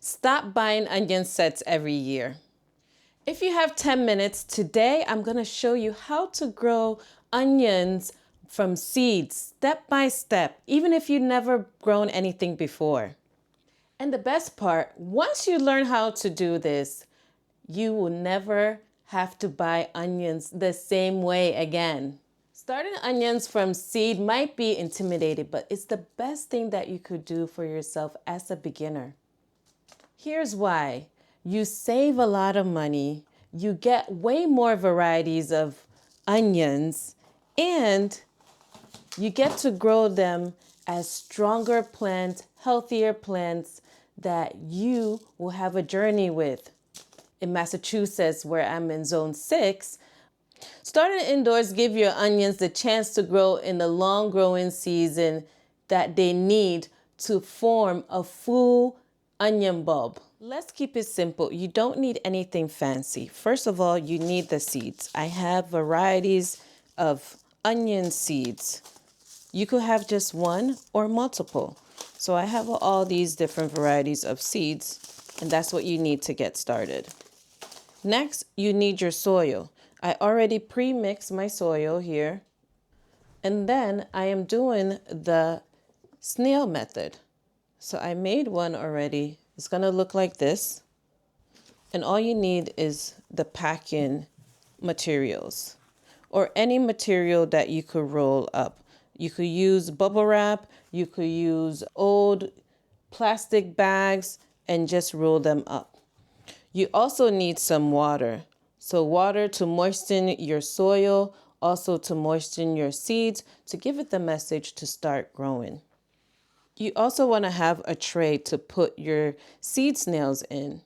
Stop buying onion sets every year. If you have 10 minutes, today I'm going to show you how to grow onions from seeds, step by step, even if you've never grown anything before. And the best part, once you learn how to do this, you will never have to buy onions the same way again. Starting onions from seed might be intimidating, but it's the best thing that you could do for yourself as a beginner. Here's why. You save a lot of money, you get way more varieties of onions, and you get to grow them as stronger plants, healthier plants that you will have a journey with. In Massachusetts, where I'm in zone 6, starting indoors give your onions the chance to grow in the long growing season that they need to form a full onion bulb. Let's keep it simple. You don't need anything fancy. First of all, you need the seeds. I have varieties of onion seeds. You could have just one or multiple. So I have all these different varieties of seeds, and that's what you need to get started. Next, you need your soil. I already pre-mixed my soil here. And then I am doing the snail method. So I made one already. It's gonna look like this. And all you need is the packing materials or any material that you could roll up. You could use bubble wrap, you could use old plastic bags and just roll them up. You also need some water. So water to moisten your soil, also to moisten your seeds, to give it the message to start growing. You also want to have a tray to put your seed snails in.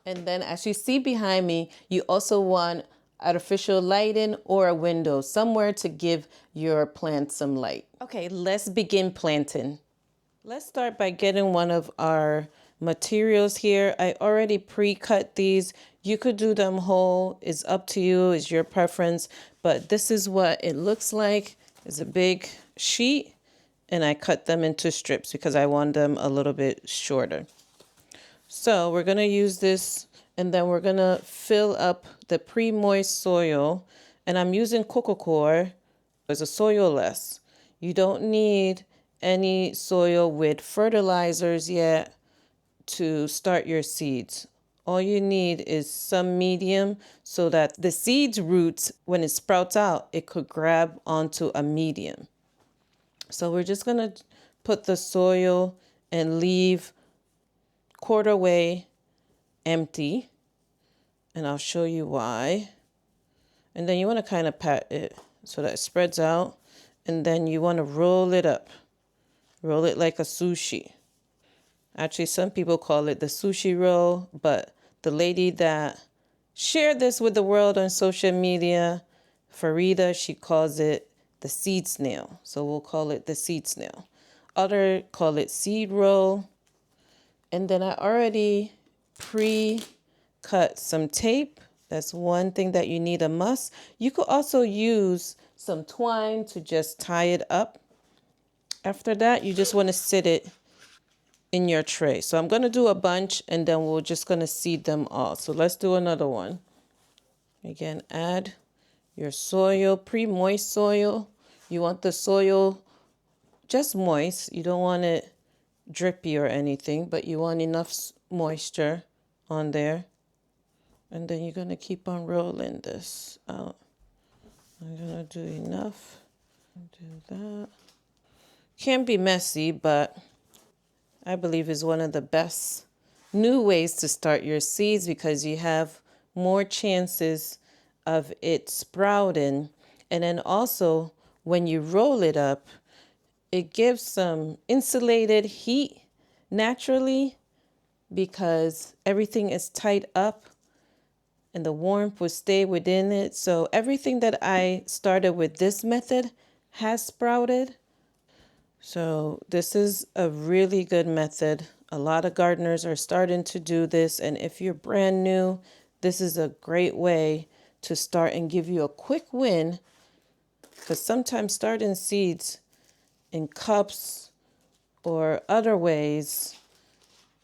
And then as you see behind me, you also want artificial lighting or a window, somewhere to give your plant some light. Okay, let's begin planting. Let's start by getting one of our materials here. I already pre-cut these. You could do them whole. It's up to you. It's your preference. But this is what it looks like. It's a big sheet, and I cut them into strips because I want them a little bit shorter. So we're going to use this, and then we're going to fill up the pre-moist soil. And I'm using coco coir. It's a soilless. You don't need any soil with fertilizers yet to start your seeds. All you need is some medium so that the seeds roots, when it sprouts out, it could grab onto a medium. So we're just gonna put the soil and leave quarter way empty, and I'll show you why. And then you want to kind of pat it so that it spreads out, and then you want to roll it up. Roll it like a sushi. Actually, some people call it the sushi roll, but the lady that shared this with the world on social media, Farida, she calls it the seed snail. So we'll call it the seed snail. Others call it seed roll. And then I already pre-cut some tape. That's one thing that you need, a must. You could also use some twine to just tie it up. After that, you just want to sit it in your tray. So I'm going to do a bunch, and then we're just going to seed them all. So let's do another one. Again, add your soil, pre-moist soil. You want the soil just moist. You don't want it drippy or anything, but you want enough moisture on there. And then you're going to keep on rolling this out. I'm going to do enough. Do that. Can be messy, but I believe is one of the best new ways to start your seeds because you have more chances of it sprouting. And then also when you roll it up, it gives some insulated heat naturally because everything is tied up and the warmth will stay within it. So everything that I started with this method has sprouted. So this is a really good method. A lot of gardeners are starting to do this. And if you're brand new, this is a great way to start and give you a quick win. Because sometimes starting seeds in cups or other ways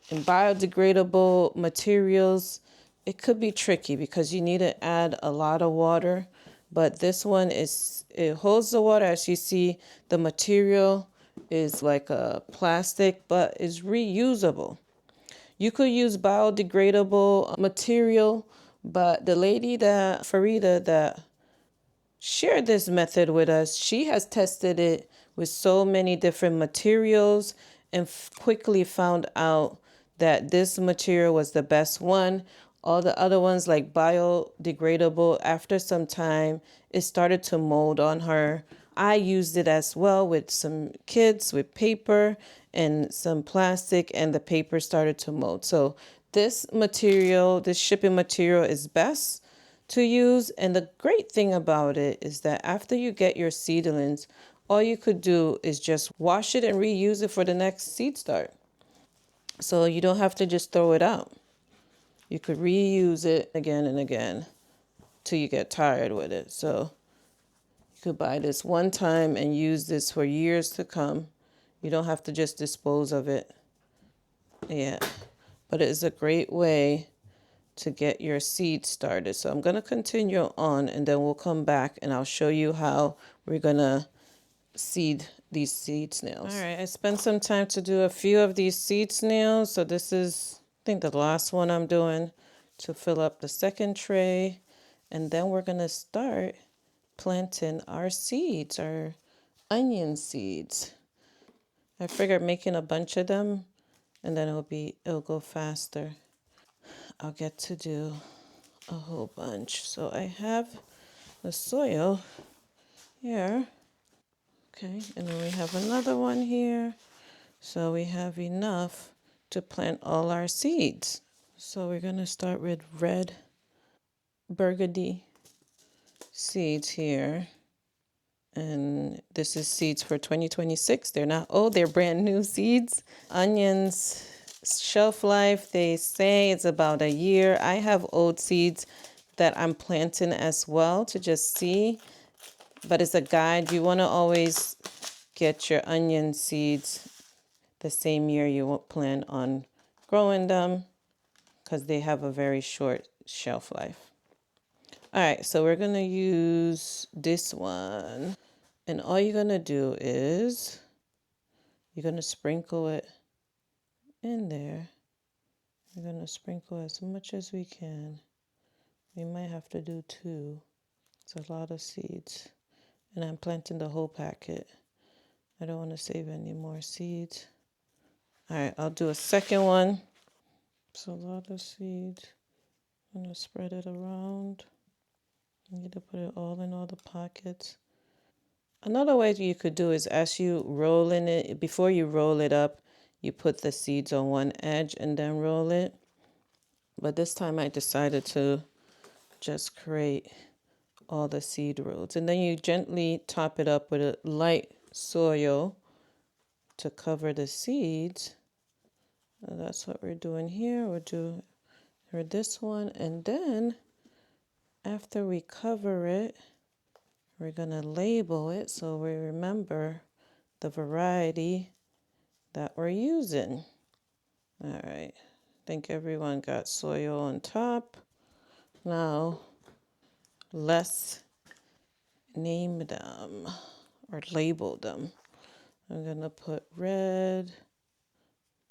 In biodegradable materials, it could be tricky because you need to add a lot of water. But this one it holds the water. As you see, the material is like a plastic, but is reusable. You could use biodegradable material, but the lady that, Farida, that shared this method with us, she has tested it with so many different materials and quickly found out that this material was the best one. All the other ones, like biodegradable, after some time, it started to mold on her. I used it as well with some kids with paper and some plastic, and the paper started to mold. So this material, this shipping material is best to use. And the great thing about it is that after you get your seedlings, all you could do is just wash it and reuse it for the next seed start. So you don't have to just throw it out. You could reuse it again and again till you get tired with it. So you could buy this one time and use this for years to come. You don't have to just dispose of it. Yeah. But it is a great way to get your seed started. So I'm going to continue on and then we'll come back and I'll show you how we're going to seed these seed snails. All right, I spent some time to do a few of these seed snails. So this is, I think, the last one I'm doing to fill up the second tray. And then we're going to start planting our seeds, our onion seeds. I figured making a bunch of them and then it'll go faster. I'll get to do a whole bunch. So I have the soil here. Okay, and then we have another one here. So we have enough to plant all our seeds. So we're going to start with red Burgundy seeds here. And this is seeds for 2026. They're not old, they're brand new seeds. Onions shelf life, they say it's about a year. I have old seeds that I'm planting as well to just see, but it's a guide. You want to always get your onion seeds the same year you plan on growing them because they have a very short shelf life. All right, so we're going to use this one. And all you're going to do is you're going to sprinkle it in there. We're going to sprinkle as much as we can. We might have to do two. It's a lot of seeds. And I'm planting the whole packet. I don't want to save any more seeds. All right, I'll do a second one. It's a lot of seeds. I'm going to spread it around. You need to put it all in all the pockets. Another way you could do is as you roll in it, before you roll it up, you put the seeds on one edge and then roll it. But this time I decided to just create all the seed rolls. And then you gently top it up with a light soil to cover the seeds. And that's what we're doing here. We'll do for this one. And then after we cover it, we're going to label it so we remember the variety that we're using. All right. I think everyone got soil on top. Now, let's name them or label them. I'm going to put red,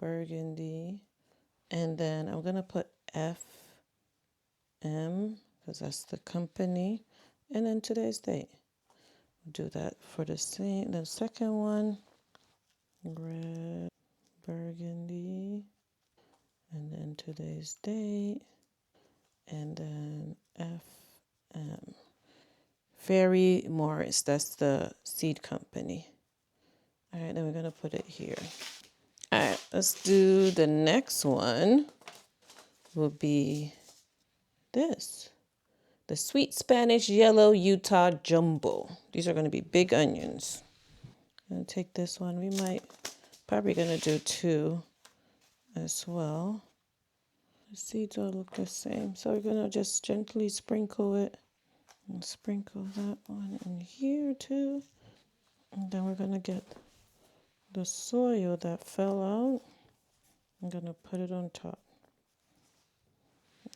burgundy, and then I'm going to put FM because that's the company, and then today's date. We'll do that for the second one. Red, burgundy, and then today's date, and then FM. Fairy Morris, that's the seed company. All right, then we're going to put it here. All right, let's do the next one. Will be this. The Sweet Spanish Yellow Utah Jumbo. These are going to be big onions. I'm going to take this one. We might, probably going to do two as well. The seeds all look the same. So we're going to just gently sprinkle it. And sprinkle that one in here too. And then we're going to get the soil that fell out. I'm gonna put it on top.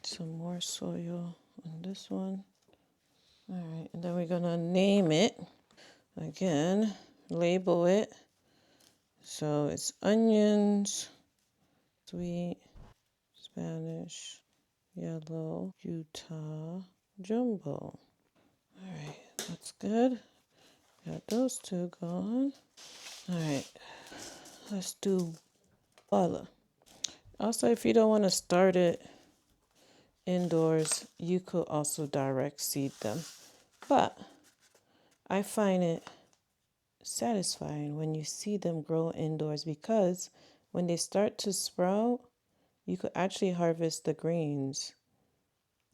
Some more soil on this one. All right, and then we're gonna name it again, label it. So it's onions, sweet, Spanish, yellow, Utah, jumbo. All right, that's good. Got those two gone. All right, let's do Walla. Also, if you don't want to start it indoors, you could also direct seed them. But I find it satisfying when you see them grow indoors because when they start to sprout, you could actually harvest the greens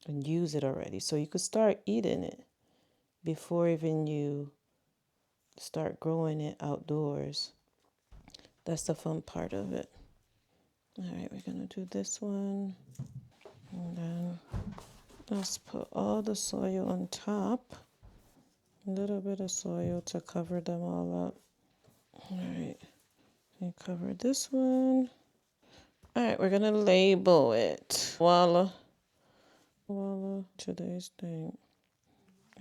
and use it already. So you could start eating it before even you start growing it outdoors. That's the fun part of it. All right, we're gonna do this one. And then let's put all the soil on top. A little bit of soil to cover them all up. All right, and cover this one. All right, we're gonna label it. Walla Walla, today's thing.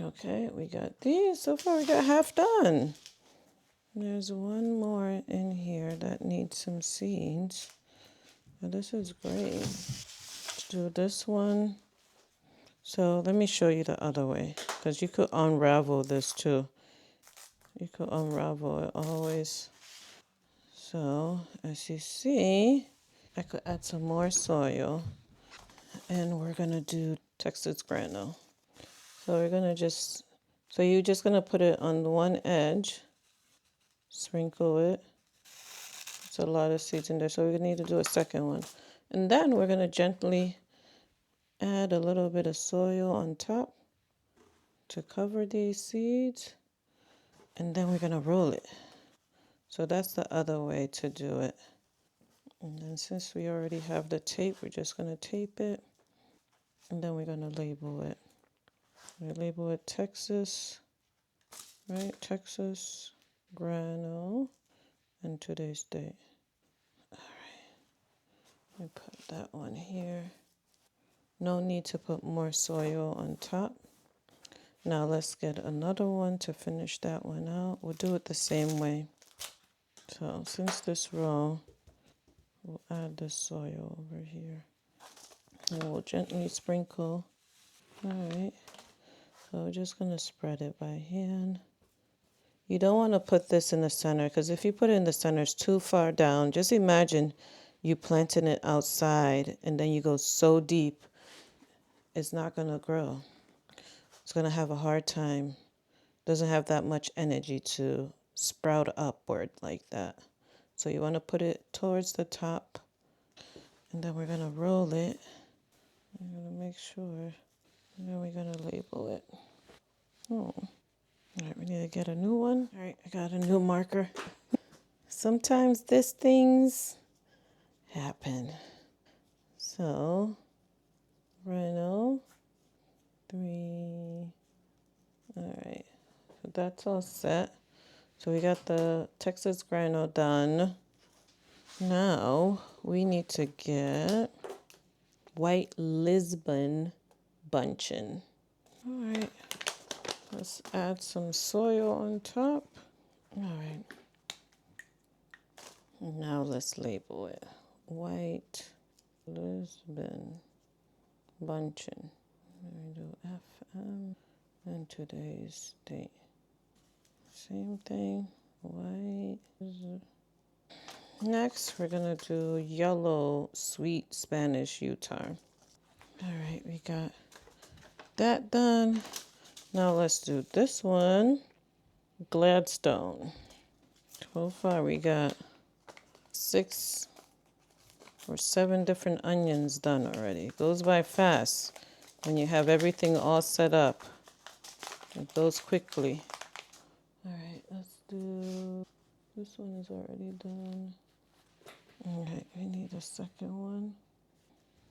Okay, we got these. So far, we got half done. There's one more in here that needs some seeds. But this is great. Let's do this one. So let me show you the other way, because you could unravel this too. You could unravel it always. So as you see, I could add some more soil, and we're gonna do Texas Grano. So we're gonna just, so you're just gonna put it on one edge, sprinkle it. It's a lot of seeds in there, so we need to do a second one. And then we're gonna gently add a little bit of soil on top to cover these seeds. And then we're gonna roll it. So that's the other way to do it. And then since we already have the tape, we're just gonna tape it. And then we're gonna label it. We label it Texas, right? Texas Grano and today's date. All right, we put that one here. No need to put more soil on top. Now let's get another one to finish that one out. We'll do it the same way. So since this row, we'll add the soil over here. And we'll gently sprinkle. All right, so we're just gonna spread it by hand. You don't want to put this in the center because if you put it in the center, it's too far down. Just imagine you planting it outside and then you go so deep, it's not gonna grow. It's gonna have a hard time. Doesn't have that much energy to sprout upward like that. So you want to put it towards the top, and then we're gonna roll it. We're gonna make sure, and then we're gonna label it. Oh, all right, we need to get a new one. All right, I got a new marker. Sometimes these things happen. So, Grano, 3. All right, so that's all set. So we got the Texas Grano done. Now we need to get white Lisbon bunching. All right, let's add some soil on top. All right, now let's label it white Lisbon bunching. We do FM and today's date. Same thing, white. Next, we're gonna do yellow sweet Spanish Utah. All right, we got that done. Now let's do this one, Gladstone. So far we got 6 or 7 different onions done already. It goes by fast when you have everything all set up. It goes quickly. All right, let's do, this one is already done. All right, we need a second one.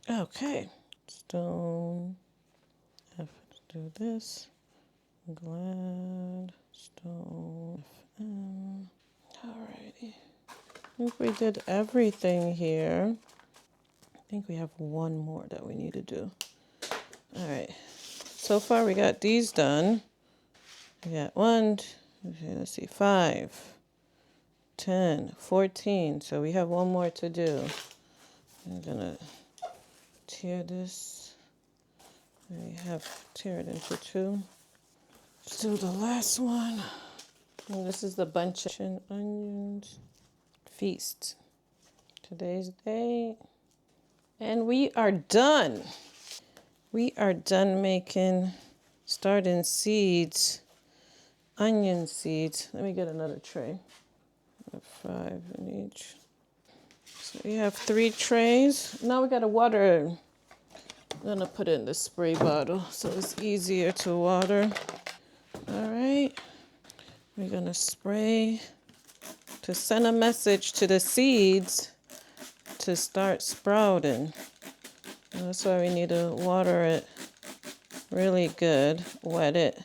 Okay, stone. Let's do this. Gladstone FM. Alrighty. think we did everything here. I think we have one more that we need to do. All right. So far we got these done. We got 1, okay, let's see, 5, 10, 14. So we have one more to do. I'm gonna tear this. We have tear it into 2. Let's do the last one. And this is the bunch of onions feast. Today's date. And we are done. We are done starting seeds, onion seeds. Let me get another tray. 5 in each. So we have 3 trays. Now we gotta water. I'm gonna put it in the spray bottle so it's easier to water. All right. We're gonna spray to send a message to the seeds to start sprouting. And that's why we need to water it really good, wet it.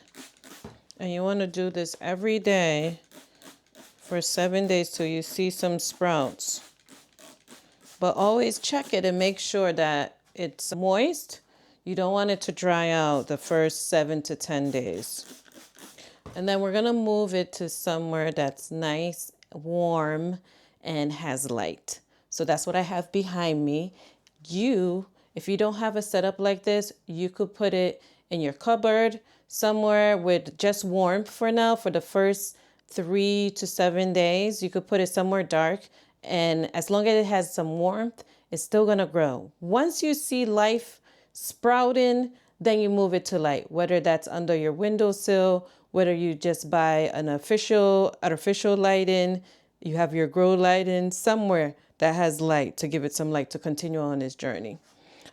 And you want to do this every day for 7 days till you see some sprouts. But always check it and make sure that it's moist. You don't want it to dry out the first 7 to 10 days. And then we're gonna move it to somewhere that's nice, warm, and has light. So that's what I have behind me. If you don't have a setup like this, you could put it in your cupboard somewhere with just warmth for now. For the first 3 to 7 days, you could put it somewhere dark. And as long as it has some warmth, it's still gonna grow. Once you see life sprouting, then you move it to light, whether that's under your windowsill, whether you just buy an artificial lighting, you have your grow lighting somewhere that has light to give it some light to continue on its journey.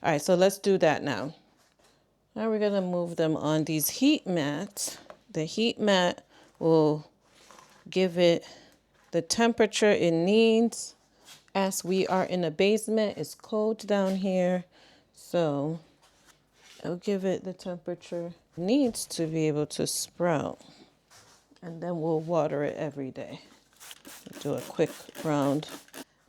All right, so let's do that now. Now we're gonna move them on these heat mats. The heat mat will give it the temperature it needs. As we are in a basement, it's cold down here, so it'll give it the temperature it needs to be able to sprout. And then we'll water it every day. Do a quick round.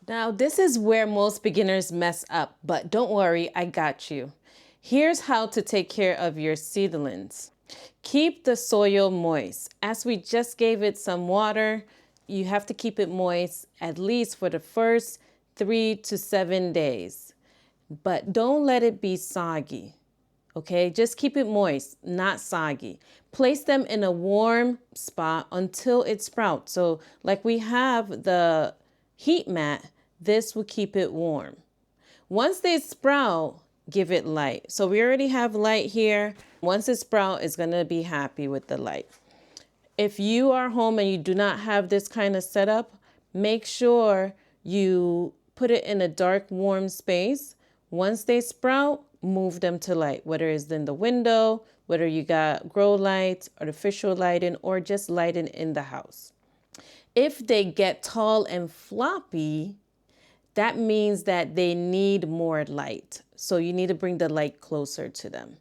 Now, this is where most beginners mess up, but don't worry, I got you. Here's how to take care of your seedlings. Keep the soil moist. As we just gave it some water, you have to keep it moist at least for the first 3 to 7 days. But don't let it be soggy, okay? Just keep it moist, not soggy. Place them in a warm spot until it sprouts. So like we have the heat mat, this will keep it warm. Once they sprout, give it light. So we already have light here. Once it sprouts, it's gonna be happy with the light. If you are home and you do not have this kind of setup, make sure you put it in a dark, warm space. Once they sprout, move them to light, whether it's in the window, whether you got grow lights, artificial lighting, or just lighting in the house. If they get tall and floppy, that means that they need more light. So you need to bring the light closer to them,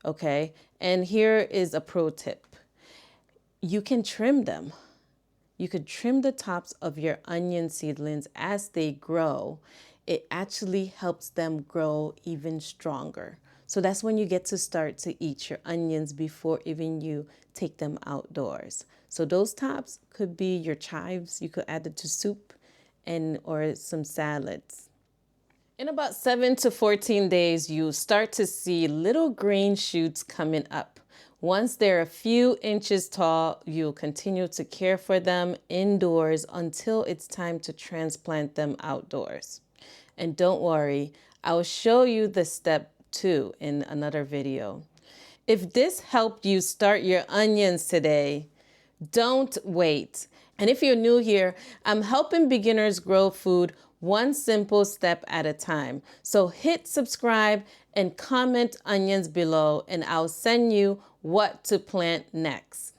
okay? And here is a pro tip. You can trim them. You could trim the tops of your onion seedlings as they grow. It actually helps them grow even stronger. So that's when you get to start to eat your onions before even you take them outdoors. So those tops could be your chives. You could add it to soup or some salads. In about 7 to 14 days, you start to see little green shoots coming up. Once they're a few inches tall, you'll continue to care for them indoors until it's time to transplant them outdoors. And don't worry, I'll show you the step 2 in another video. If this helped you start your onions today, don't wait. And if you're new here, I'm helping beginners grow food one simple step at a time. So hit subscribe and comment onions below, and I'll send you what to plant next.